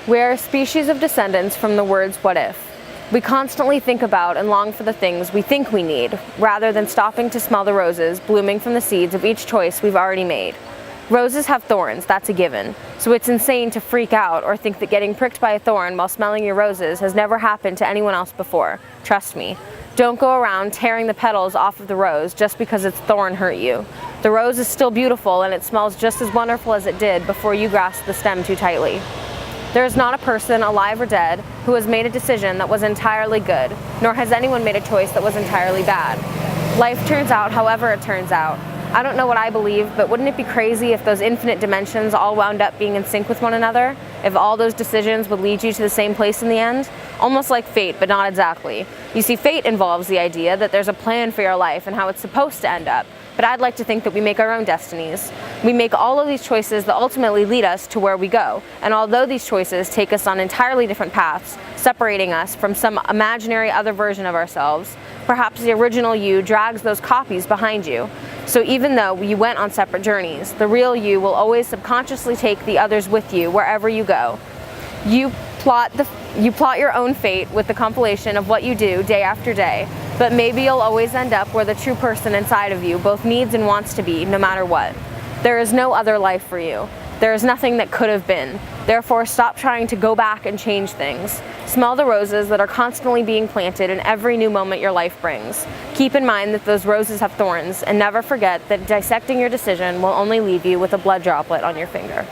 We are a species of descendants from the words "what if." We constantly think about and long for the things we think we need, rather than stopping to smell the roses blooming from the seeds of each choice we've already made. Roses have thorns, that's a given, so it's insane to freak out or think that getting pricked by a thorn while smelling your roses has never happened to anyone else before. Trust me. Don't go around tearing the petals off of the rose just because its thorn hurt you. The rose is still beautiful and it smells just as wonderful as it did before you grasped the stem too tightly. There is not a person, alive or dead, who has made a decision that was entirely good, nor has anyone made a choice that was entirely bad. Life turns out however it turns out. I don't know what I believe, but wouldn't it be crazy if those infinite dimensions all wound up being in sync with one another? If all those decisions would lead you to the same place in the end? Almost like fate, but not exactly. You see, fate involves the idea that there's a plan for your life and how it's supposed to end up. But I'd like to think that we make our own destinies. We make all of these choices that ultimately lead us to where we go. And although these choices take us on entirely different paths, separating us from some imaginary other version of ourselves, perhaps the original you drags those copies behind you. So even though you went on separate journeys, the real you will always subconsciously take the others with you wherever you go. You plot your own fate with the compilation of what you do day after day, but maybe you'll always end up where the true person inside of you both needs and wants to be, no matter what. There is no other life for you. There is nothing that could have been. Therefore, stop trying to go back and change things. Smell the roses that are constantly being planted in every new moment your life brings. Keep in mind that those roses have thorns, and never forget that dissecting your decision will only leave you with a blood droplet on your finger.